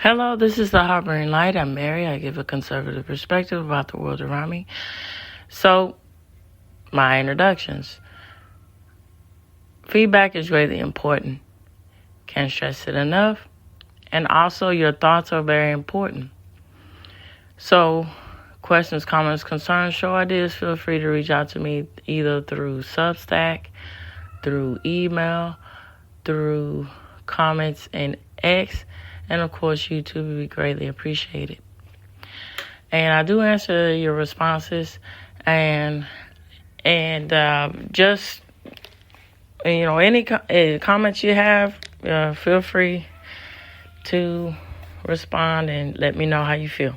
Hello, this is the Harboring Light. I'm Mary. I give a conservative perspective about the world around me. So, my introductions. Feedback is really important. Can't stress it enough. And also, your thoughts are very important. So, questions, comments, concerns, show ideas, feel free to reach out to me either through Substack, through email, through comments in X, and of course YouTube would be greatly appreciated. And I do answer your responses, and just any comments you have, feel free to respond and let me know how you feel.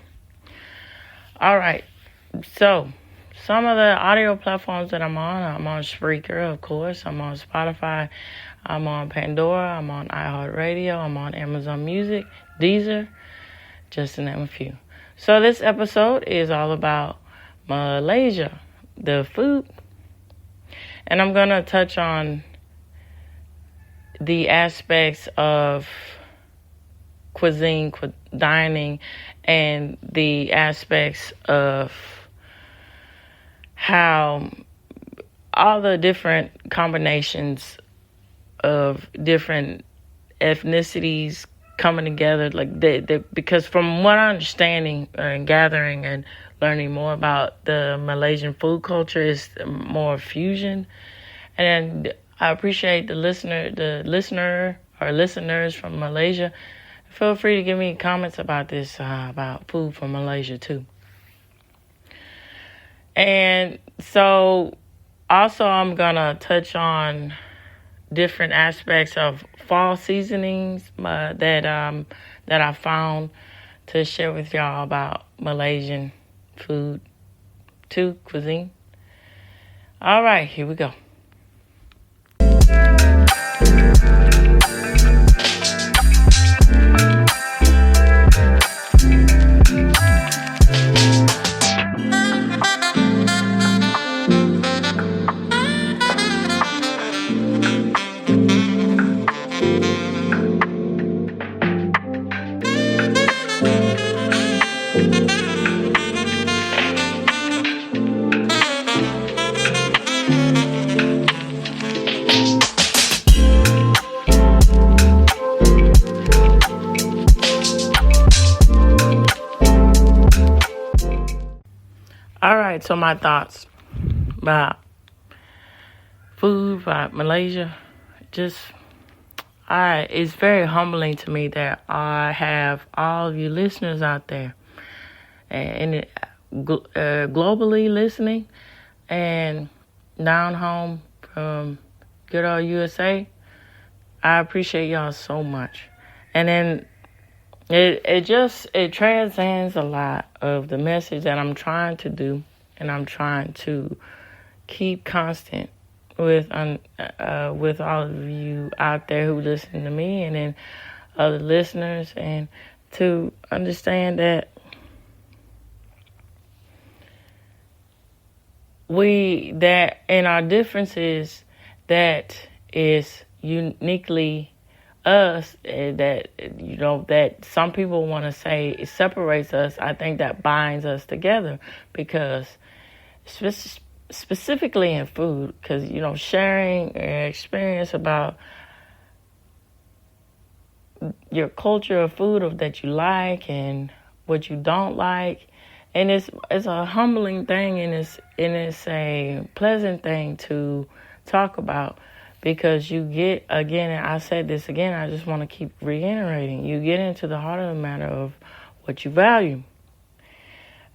All right, so some of the audio platforms that I'm on Spreaker, of course. I'm on Spotify. I'm on Pandora. I'm on iHeartRadio. I'm on Amazon Music, Deezer, just to name a few. So this episode is all about Malaysia, the food. And I'm going to touch on the aspects of cuisine, dining, and the aspects of how all the different combinations of different ethnicities coming together, because from what I'm understanding and gathering and learning more about the Malaysian food culture is more fusion. And I appreciate the listener or listeners from Malaysia. Feel free to give me comments about this, about food from Malaysia too. And so also I'm gonna touch on different aspects of fall seasonings that I found to share with y'all about Malaysian food too, cuisine. All right, here we go. All right, so my thoughts about food, about Malaysia, it's very humbling to me that I have all of you listeners out there and globally listening, and down home from good old USA. I appreciate y'all so much. And then it transcends a lot of the message that I'm trying to do, and I'm trying to keep constant with all of you out there who listen to me, and then other listeners, and to understand that that in our differences, that is uniquely us, that some people want to say it separates us. I think that binds us together, because specifically in food, because sharing an experience about your culture of food that you like and what you don't like, and it's a humbling thing, and it's a pleasant thing to talk about. Because you get, again, and I said this again, I just want to keep reiterating, you get into the heart of the matter of what you value.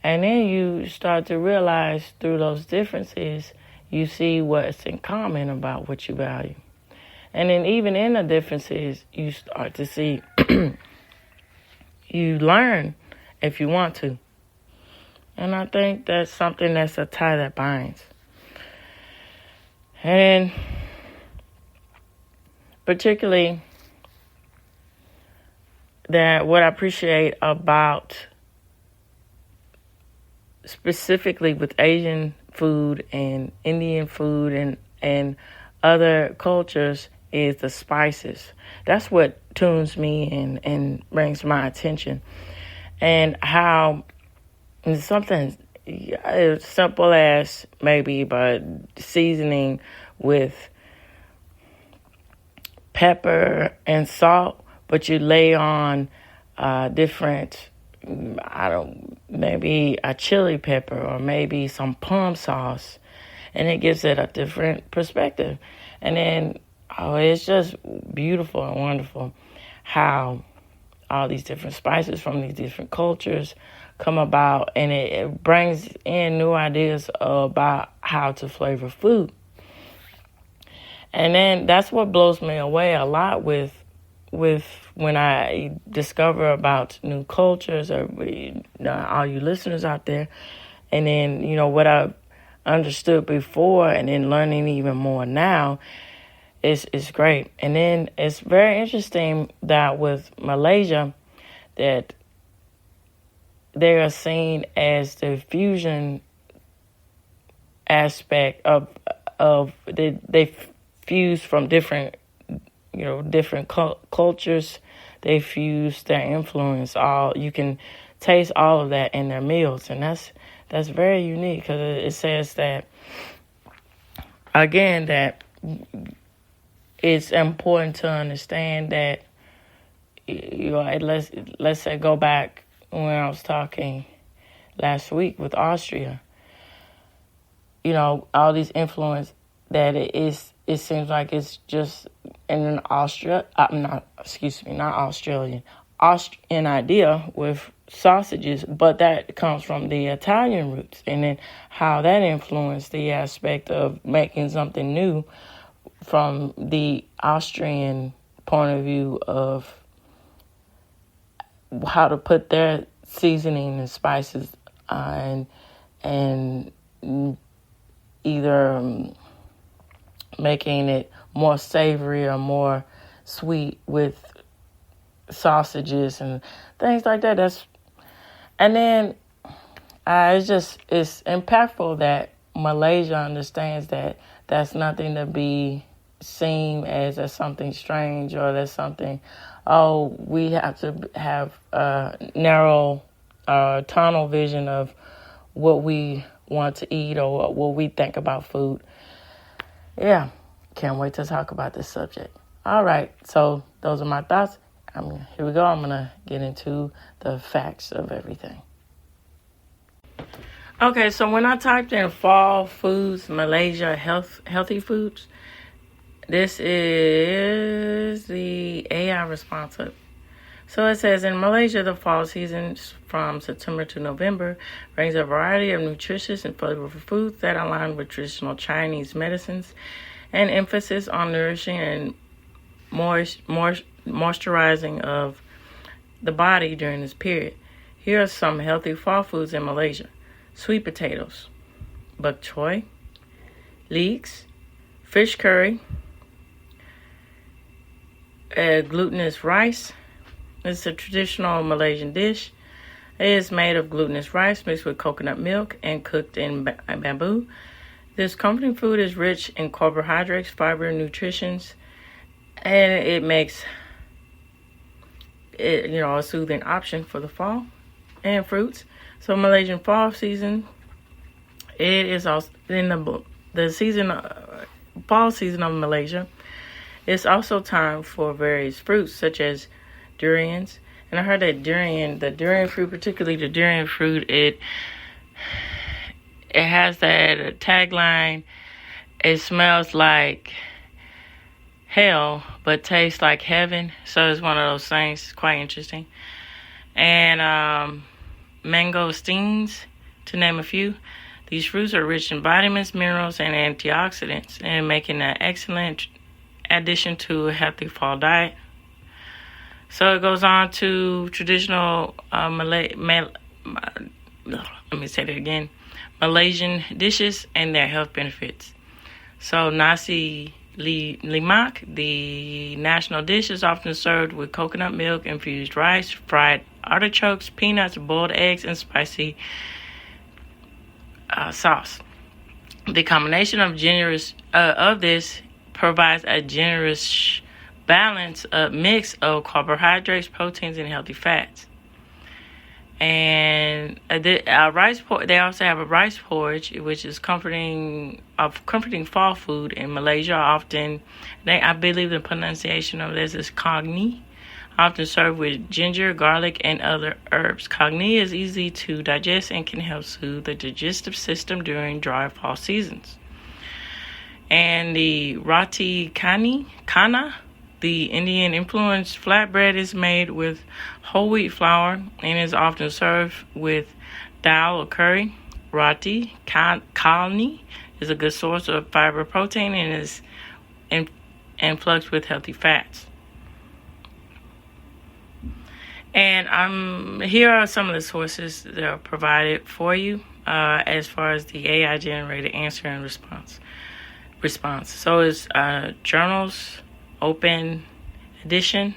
And then you start to realize through those differences, you see what's in common about what you value. And then even in the differences, you start to see, you learn if you want to. And I think that's something that's a tie that binds. And particularly that what I appreciate about specifically with Asian food and Indian food and other cultures is the spices. That's what tunes me in and brings my attention. And how something as simple as maybe but seasoning with pepper and salt, but you lay on different, maybe a chili pepper or maybe some plum sauce, and it gives it a different perspective. And then, it's just beautiful and wonderful how all these different spices from these different cultures come about, and it brings in new ideas about how to flavor food. And then that's what blows me away a lot with when I discover about new cultures, or all you listeners out there, and then what I've understood before, and then learning even more now is great. And then it's very interesting that with Malaysia, that they are seen as the fusion aspect of they fuse from different different cultures. They fuse their influence. You can taste all of that in their meals, and that's very unique, because it says that again that it's important to understand that let's say go back when I was talking last week with Austria. All these influence that it seems like it's just in Austrian idea with sausages, but that comes from the Italian roots, and then how that influenced the aspect of making something new from the Austrian point of view of how to put their seasoning and spices and either making it more savory or more sweet with sausages and things like that. And then it's impactful that Malaysia understands that that's nothing to be seen as something strange, or that's something, we have to have a narrow tunnel vision of what we want to eat or what we think about food. Yeah, can't wait to talk about this subject. All right, so those are my thoughts. Here we go. I'm going to get into the facts of everything. Okay, so when I typed in fall foods, Malaysia healthy foods, this is the AI responsive. So it says, in Malaysia, the fall season from September to November brings a variety of nutritious and flavorful foods that align with traditional Chinese medicines, and emphasis on nourishing and moisturizing of the body during this period. Here are some healthy fall foods in Malaysia: sweet potatoes, bok choy, leeks, fish curry, glutinous rice. It's a traditional Malaysian dish. It is made of glutinous rice mixed with coconut milk and cooked in bamboo. This comforting food is rich in carbohydrates, fiber, and nutrition, and it makes it, a soothing option for the fall and fruits. So Malaysian fall season, it is also in the season, fall season of Malaysia. It's also time for various fruits such as durians. And I heard that the durian fruit, particularly the durian fruit, it has that tagline, it smells like hell but tastes like heaven. So it's one of those things. It's quite interesting. And mangosteens, to name a few. These fruits are rich in vitamins, minerals, and antioxidants, and making an excellent addition to a healthy fall diet. So it goes on to traditional Malaysian dishes and their health benefits. So nasi lemak, the national dish, is often served with coconut milk, infused rice, fried artichokes, peanuts, boiled eggs, and spicy sauce. The combination of this provides a generous balance, a mix of carbohydrates, proteins, and healthy fats. And they also have a rice porridge, which is comforting fall food in Malaysia. I believe the pronunciation of this is cogni, often served with ginger, garlic, and other herbs. Cogni is easy to digest and can help soothe the digestive system during dry fall seasons. And the roti kana, the Indian-influenced flatbread, is made with whole wheat flour and is often served with dal or curry. Roti kalni is a good source of fiber protein and is influxed with healthy fats. And here are some of the sources that are provided for you as far as the AI-generated answer and response. So it's journals, Open Edition,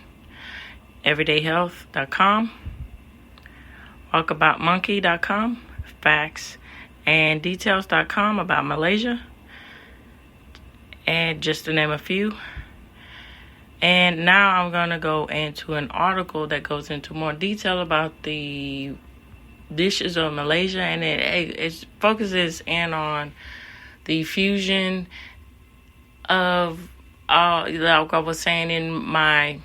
everydayhealth.com, walkaboutmonkey.com, facts and details.com about Malaysia, and just to name a few. And now I'm going to go into an article that goes into more detail about the dishes of Malaysia, and it focuses in on the fusion of like I was saying in my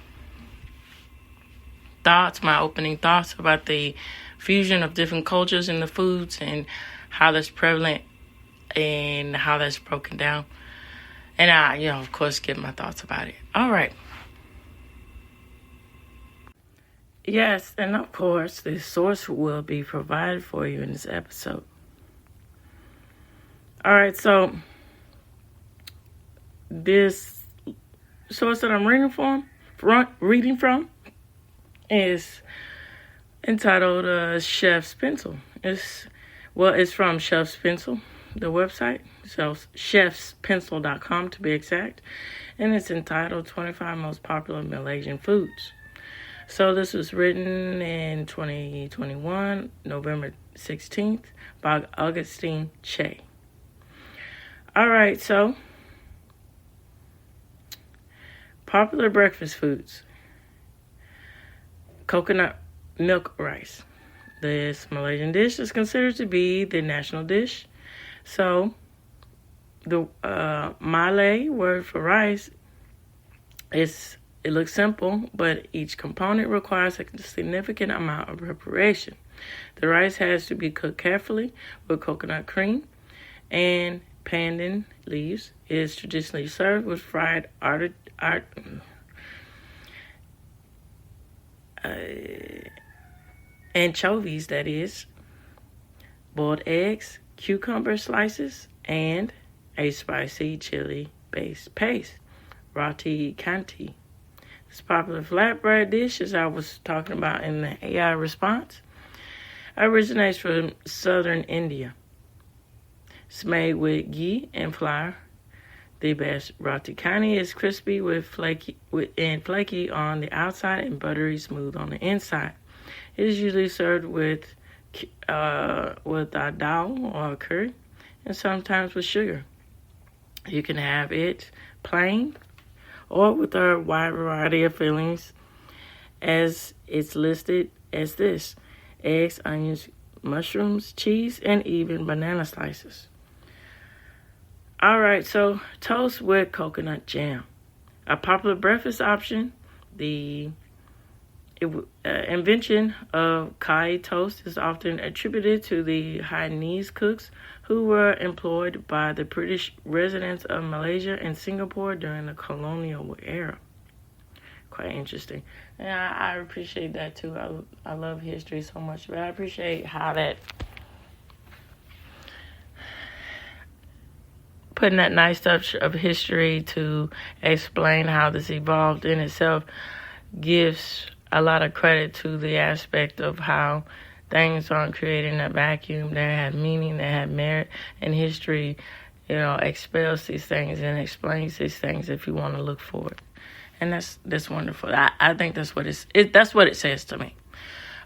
opening thoughts about the fusion of different cultures in the foods and how that's prevalent and how that's broken down. And I, of course, give my thoughts about it. All right. Yes, and of course, the source will be provided for you in this episode. All right, so this source that I'm reading from is entitled Chef's Pencil. It's from Chef's Pencil, the website, so chefspencil.com to be exact, and it's entitled 25 Most Popular Malaysian Foods. So this was written in 2021, November 16th, by Augustine Che. All right, so popular breakfast foods. Coconut milk rice. This Malaysian dish is considered to be the national dish. So the Malay word for rice it looks simple, but each component requires a significant amount of preparation. The rice has to be cooked carefully with coconut cream and pandan leaves. It is traditionally served with fried anchovies, that is, boiled eggs, cucumber slices, and a spicy chili-based paste, roti canty. This popular flatbread dish, as I was talking about in the AI response, originates from southern India. It's made with ghee and flour. The best roti canty is crispy and flaky on the outside and buttery smooth on the inside. It is usually served with a dal or curry, and sometimes with sugar. You can have it plain or with a wide variety of fillings, as it's listed as this: eggs, onions, mushrooms, cheese, and even banana slices. All right, so toast with coconut jam. A popular breakfast option, the invention of kai toast is often attributed to the Hainanese cooks who were employed by the British residents of Malaysia and Singapore during the colonial era. Quite interesting. And I appreciate that too. I love history so much, but I appreciate how that putting that nice touch of history to explain how this evolved in itself gives a lot of credit to the aspect of how things aren't created in a vacuum. They have meaning, they have merit, and history, expels these things and explains these things if you want to look for it. And that's wonderful. I think that's what that's what it says to me.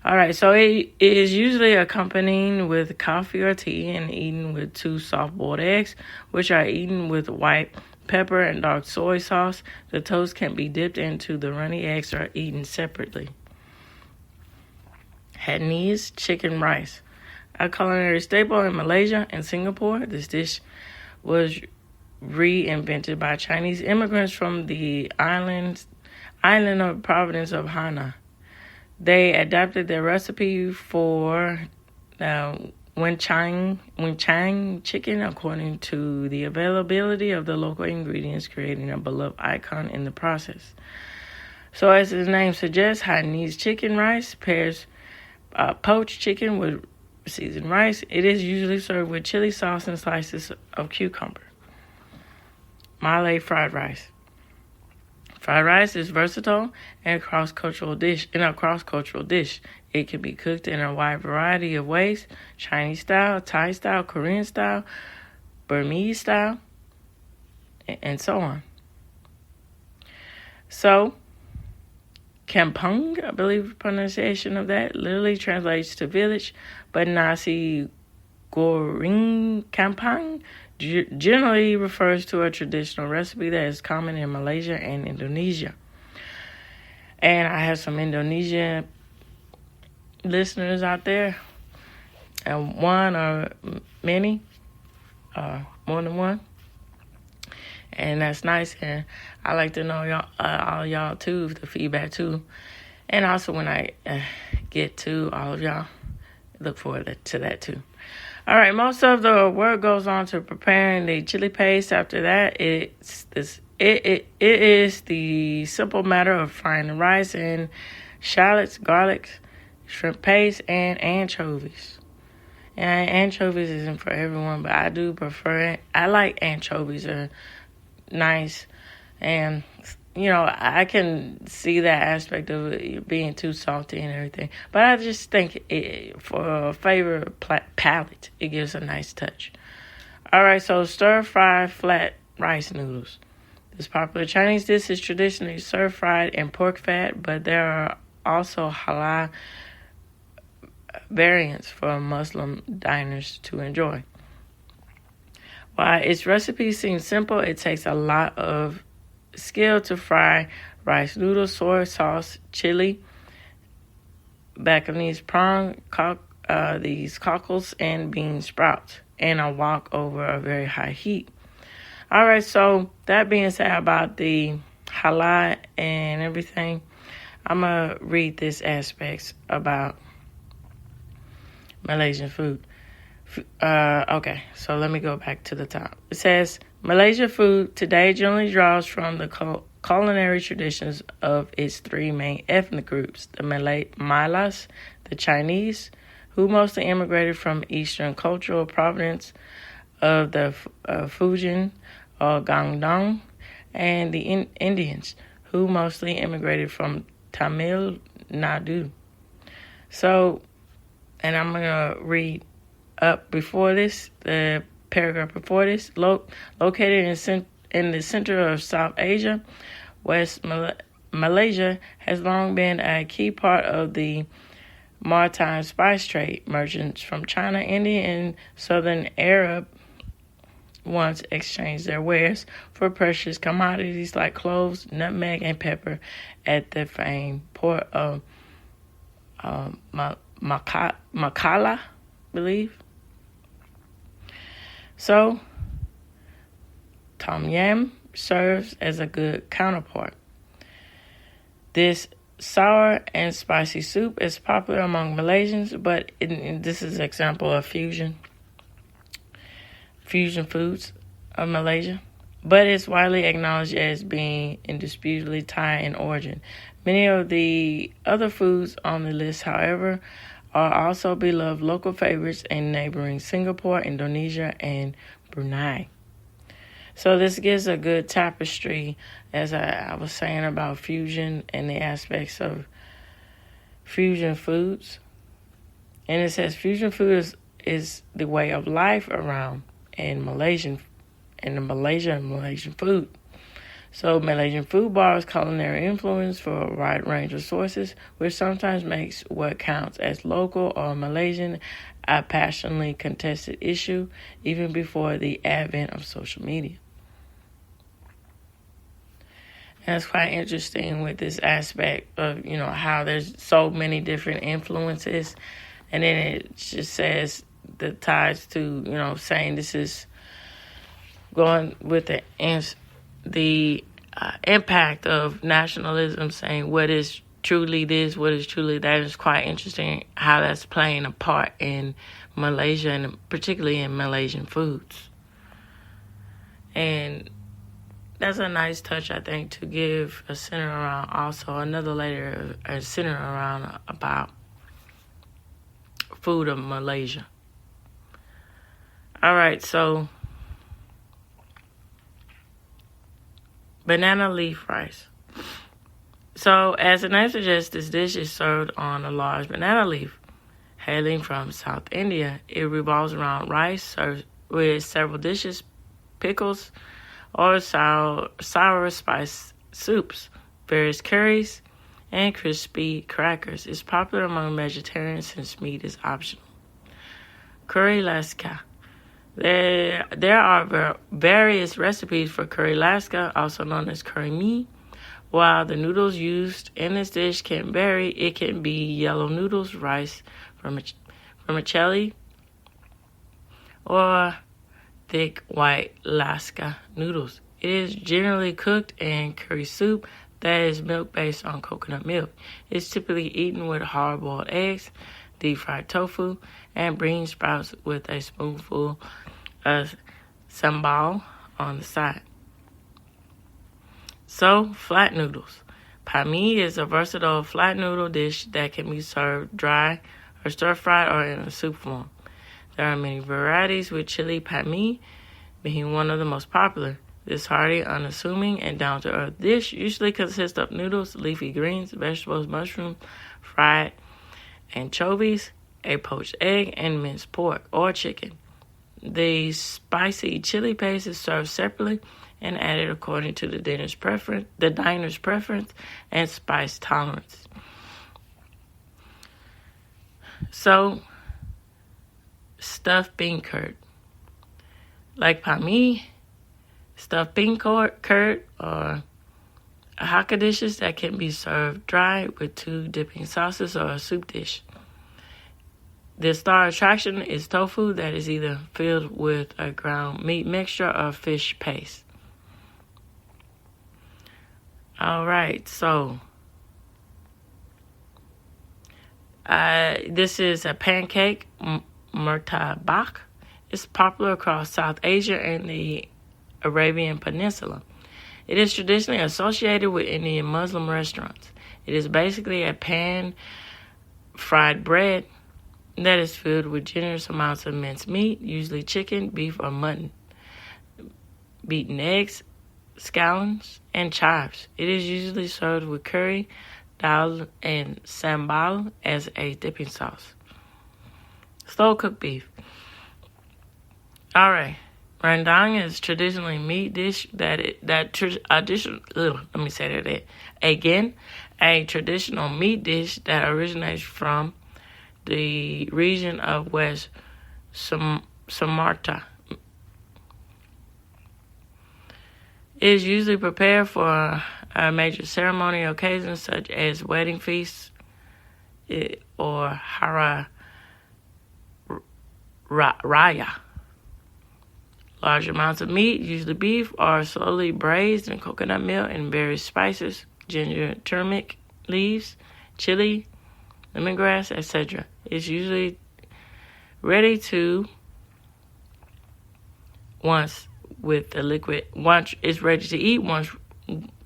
All right, so it is usually accompanied with coffee or tea and eaten with 2 soft-boiled eggs, which are eaten with white pepper, and dark soy sauce. The toast can be dipped into the runny eggs or eaten separately. Hainanese chicken rice. A culinary staple in Malaysia and Singapore, this dish was reinvented by Chinese immigrants from the island of province of Hainan. They adapted their recipe for Wenchang chicken according to the availability of the local ingredients, creating a beloved icon in the process. So as the name suggests, Hainanese chicken rice pairs poached chicken with seasoned rice. It is usually served with chili sauce and slices of cucumber. Malay fried rice. Fried rice is versatile and a cross-cultural dish. It can be cooked in a wide variety of ways: Chinese style, Thai style, Korean style, Burmese style, and so on. So, kampung, I believe the pronunciation of that, literally translates to village, but nasi goreng kampung generally refers to a traditional recipe that is common in Malaysia and Indonesia. And I have some Indonesian listeners out there, and one or many, more than one. And that's nice, and I like to know y'all, all y'all too, the feedback too. And also when I get to all of y'all, look forward to that too. All right, most of the work goes on to preparing the chili paste. After that, it is the simple matter of frying the rice in shallots, garlic, shrimp paste, and anchovies. And anchovies isn't for everyone, but I do prefer it. I like anchovies. Are nice, and I can see that aspect of it being too salty and everything, but I just think for a flavor palate, it gives a nice touch. All right, so stir fry flat rice noodles. This popular Chinese dish is traditionally stir fried in pork fat, but there are also halal variants for Muslim diners to enjoy. While its recipe seems simple, it takes a lot of skill to fry rice noodles, soy sauce, chili, Balinese prawn, these cockles, and bean sprouts, and a wok over a very high heat. All right, so that being said about the halal and everything, I'm going to read this aspects about Malaysian food. Okay, so let me go back to the top. It says, Malaysia food today generally draws from the culinary traditions of its three main ethnic groups: the Malays, the Chinese, who mostly immigrated from eastern cultural province of the Fujian or Guangdong, and the Indians, who mostly immigrated from Tamil Nadu. So, and I'm going to read up before this, the paragraph before this. Located in the center of South Asia, West Malaysia has long been a key part of the maritime spice trade. Merchants from China, India, and Southern Arab once exchanged their wares for precious commodities like cloves, nutmeg, and pepper at the famed port of Makala, believe. So, tom yam serves as a good counterpart. This sour and spicy soup is popular among Malaysians, but this is an example of fusion foods of Malaysia, but it's widely acknowledged as being indisputably Thai in origin. Many of the other foods on the list, however, are also beloved local favorites in neighboring Singapore, Indonesia, and Brunei. So this gives a good tapestry, as I was saying, about fusion and the aspects of fusion foods. And it says fusion food is the way of life around in Malaysian food. So Malaysian food borrows culinary influence from a wide range of sources, which sometimes makes what counts as local or Malaysian a passionately contested issue, even before the advent of social media. And it's quite interesting with this aspect of, how there's so many different influences. And then it just says the ties to, saying this is going with the impact of nationalism, saying what is truly this, what is truly that. Is quite interesting how that's playing a part in Malaysia, and particularly in Malaysian foods. And that's a nice touch, I think, to give a center around also another layer, a center around about food of Malaysia. All right, so banana leaf rice. So, as the name suggests, this dish is served on a large banana leaf. Hailing from South India, it revolves around rice served with several dishes, pickles, or sour spice soups, various curries, and crispy crackers. It's popular among vegetarians since meat is optional. Curry laska. There are various recipes for curry laska, also known as curry mee. While the noodles used in this dish can vary, it can be yellow noodles, rice from a chili, or thick white laska noodles. It is generally cooked in curry soup that is milk based on coconut milk. It's typically eaten with hard-boiled eggs, deep-fried tofu, and bean sprouts with a spoonful of sambal on the side. So, flat noodles. Pami is a versatile flat noodle dish that can be served dry or stir-fried or in a soup form. There are many varieties, with chili pami being one of the most popular. This hearty, unassuming, and down-to-earth dish usually consists of noodles, leafy greens, vegetables, mushroom, fried anchovies, a poached egg, and minced pork or chicken. The spicy chili paste is served separately and added according to the diner's preference and spice tolerance. So, stuffed bean curd. Like pami, stuffed bean curd are Hakka dishes that can be served dry with 2 dipping sauces or a soup dish. The star attraction is tofu that is either filled with a ground meat mixture or fish paste. All right, so this is a pancake, murtabak. It's popular across South Asia and the Arabian Peninsula. It is traditionally associated with Indian Muslim restaurants. It is basically a pan-fried bread that is filled with generous amounts of minced meat, usually chicken, beef, or mutton, beaten eggs, scallions, and chives. It is usually served with curry, dal, and sambal as a dipping sauce. Slow-cooked beef. All right. Rendang is traditionally meat dish a traditional meat dish that originates from the region of West Sumatra. It is usually prepared for a major ceremony occasions such as wedding feasts or Hari Raya. Large amounts of meat, usually beef, are slowly braised in coconut milk and various spices, ginger, turmeric leaves, chili, lemongrass, etc. It's usually ready to once it's ready to eat once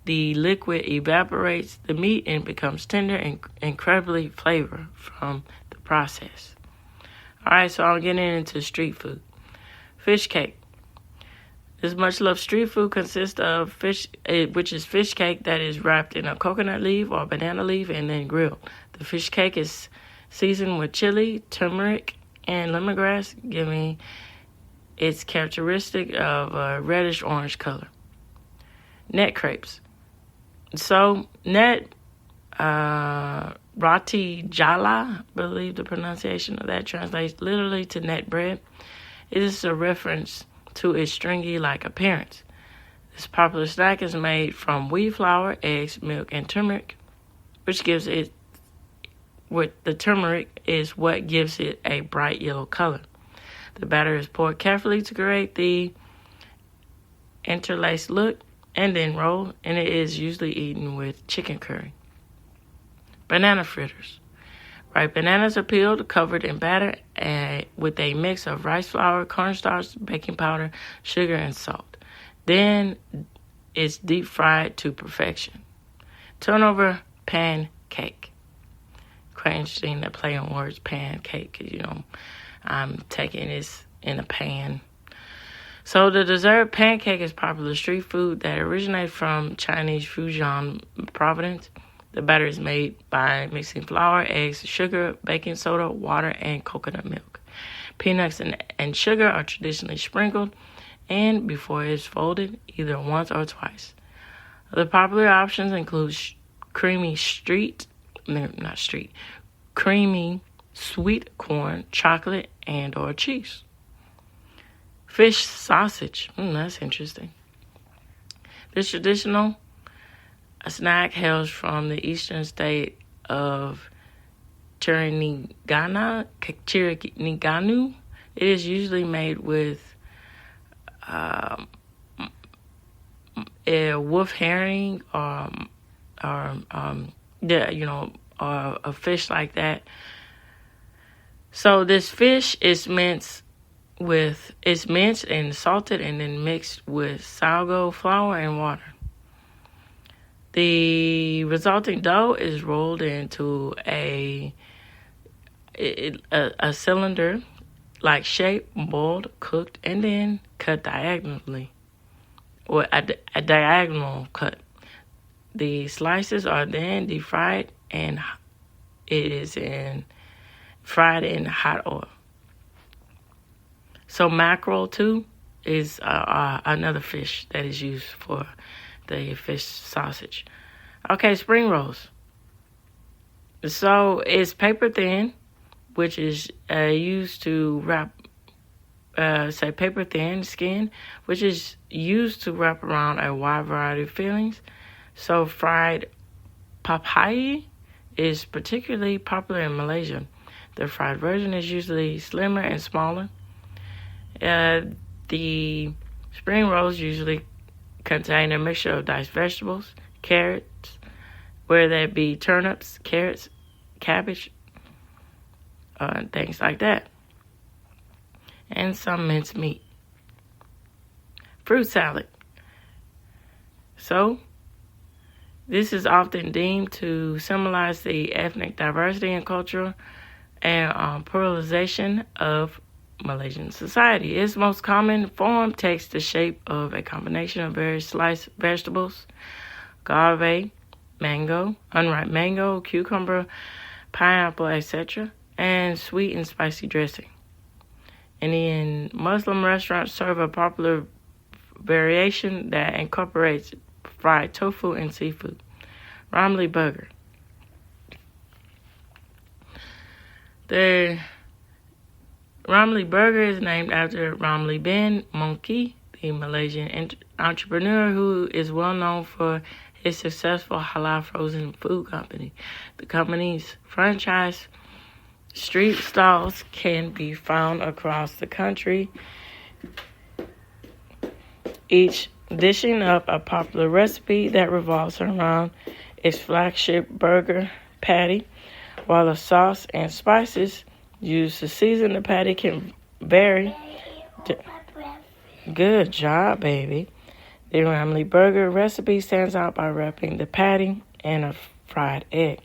the liquid evaporates the meat and becomes tender and incredibly flavored from the process. All right, so I'm getting into street food. Fish cake. This much-loved street food consists of fish, which is fish cake that is wrapped in a coconut leaf or banana leaf and then grilled. The fish cake is seasoned with chili, turmeric, and lemongrass, giving its characteristic of a reddish-orange color. Net crepes. So, net roti jala, I believe the pronunciation of that translates literally to net bread. It is a reference to its stringy-like appearance. This popular snack is made from wheat flour, eggs, milk, and turmeric, which gives it, with the turmeric is what gives it a bright yellow color. The batter is poured carefully to create the interlaced look and then rolled, and it is usually eaten with chicken curry. Banana fritters. Ripe bananas are peeled, covered in batter, with a mix of rice flour, cornstarch, baking powder, sugar, and salt. Then it's deep fried to perfection. Turnover pancake. Quite interesting that play on words, pancake, because, I'm taking this in a pan. So the dessert pancake is popular street food that originates from Chinese Fujian province. The batter is made by mixing flour, eggs, sugar, baking soda, water, and coconut milk. Peanuts and sugar are traditionally sprinkled, and before it is folded, either once or twice. Other popular options include creamy sweet corn, chocolate, and or cheese. Fish sausage. That's interesting. This traditional snack hails from the eastern state of Cheriganu. It is usually made with a wolf herring or a fish like that. So this fish is minced and salted and then mixed with sago flour and water. The resulting dough is rolled into a cylinder-like shape, boiled, cooked, and then cut diagonally, or a diagonal cut. The slices are then deep fried, and it is fried in hot oil. So mackerel too is another fish that is used for the fish sausage. Okay, spring rolls. So it's paper thin, which is used to wrap, paper thin skin, which is used to wrap around a wide variety of fillings. So fried papaya is particularly popular in Malaysia. The fried version is usually slimmer and smaller. The spring rolls usually contain a mixture of diced vegetables, carrots, whether that be turnips, carrots, cabbage, things like that, and some minced meat. Fruit salad. So, this is often deemed to symbolize the ethnic diversity and cultural and pluralization of Malaysian society. Its most common form takes the shape of a combination of various sliced vegetables, agave, mango, unripe mango, cucumber, pineapple, etc., and sweet and spicy dressing. Indian Muslim restaurants serve a popular variation that incorporates fried tofu and seafood. Ramly burger. The Ramly burger is named after Ramly bin Monkey, the Malaysian entrepreneur who is well known for his successful halal frozen food company. The company's franchise street stalls can be found across the country, each dishing up a popular recipe that revolves around its flagship burger patty, while the sauce and spices used to season the patty can vary. Good job, baby. The Ramly burger recipe stands out by wrapping the patty in a fried egg.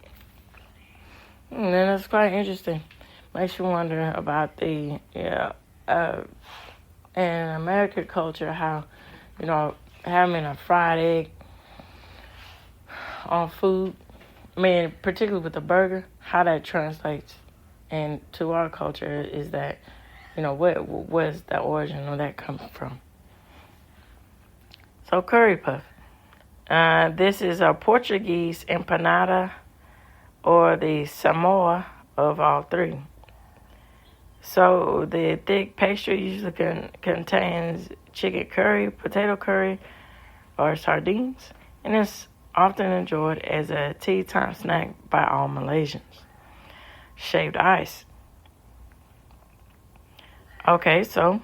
And that's quite interesting. Makes you wonder about the in American culture how, having a fried egg on food, particularly with a burger, how that translates into our culture is that, where's the origin of that coming from? So curry puff. This is a Portuguese empanada, or the Samoa of all three. So the thick pastry usually contains chicken curry, potato curry, or sardines, and it's often enjoyed as a tea time snack by all Malaysians. Shaved ice. Okay, so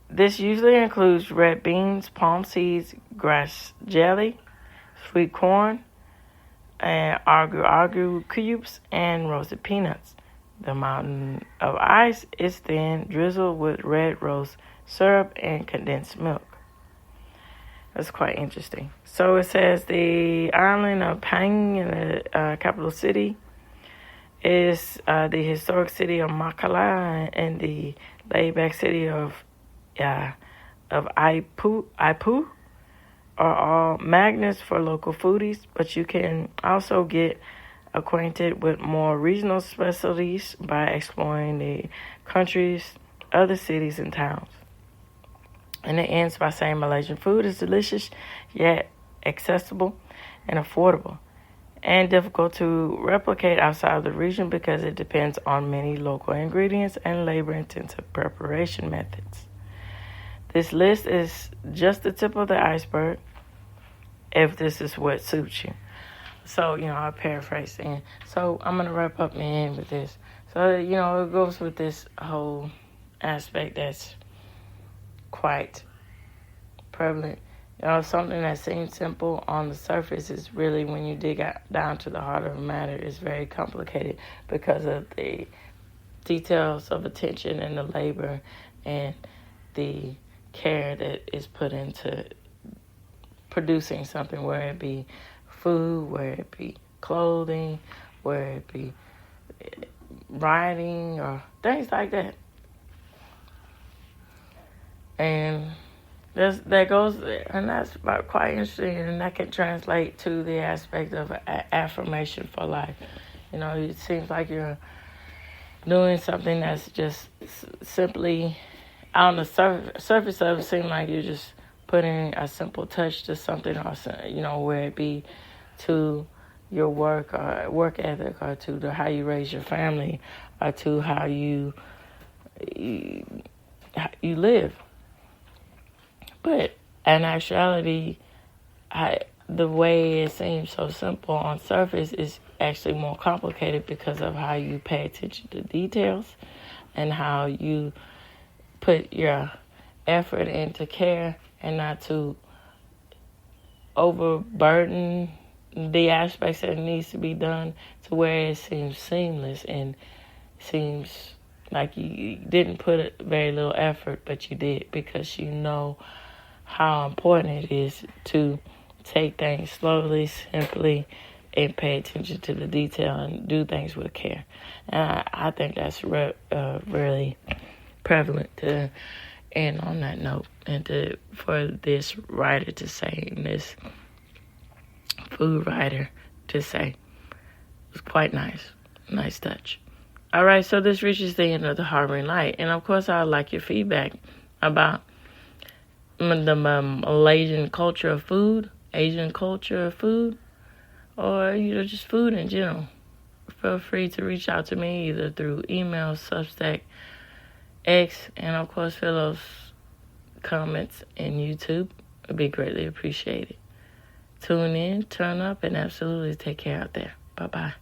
this usually includes red beans, palm seeds, grass jelly, sweet corn, and agu cubes, and roasted peanuts. The mountain of ice is then drizzled with red rose syrup and condensed milk. That's quite interesting. So it says the island of Pang in the capital city is the historic city of Makala, and the laid-back city of Ipoh are all magnets for local foodies, but you can also get acquainted with more regional specialties by exploring the country's other cities and towns. And it ends by saying Malaysian food is delicious, yet accessible and affordable, and difficult to replicate outside of the region because it depends on many local ingredients and labor-intensive preparation methods. This list is just the tip of the iceberg if this is what suits you. So, I'll paraphrase. And so I'm going to wrap up my end with this. So, it goes with this whole aspect that's quite prevalent. Something that seems simple on the surface is really, when you dig down to the heart of the matter, is very complicated because of the details of attention and the labor and the care that is put into producing something, whether it be food, whether it be clothing, whether it be writing or things like that. And that goes, and that's quite interesting, and that can translate to the aspect of affirmation for life. It seems like you're doing something that's just simply on the surface of it, seems like you're just putting a simple touch to something, or where it be to your work or work ethic, or to how you raise your family, or to how you live. But in actuality, the way it seems so simple on surface is actually more complicated because of how you pay attention to details and how you put your effort into care, and not to overburden the aspects that needs to be done to where it seems seamless and seems like you didn't put very little effort, but you did, because you know how important it is to take things slowly, simply, and pay attention to the detail and do things with care. And I think that's really prevalent to end on that note, and for this writer to say, and this food writer to say. It was quite nice touch. All right, so this reaches the end of the Harboring Light, and of course I'd like your feedback about the Malaysian culture of food, Asian culture of food, or just food in general. Feel free to reach out to me either through email, Substack, X, and of course Phil's comments in YouTube. It'd be greatly appreciated. Tune in, turn up, and absolutely take care out there. Bye-bye.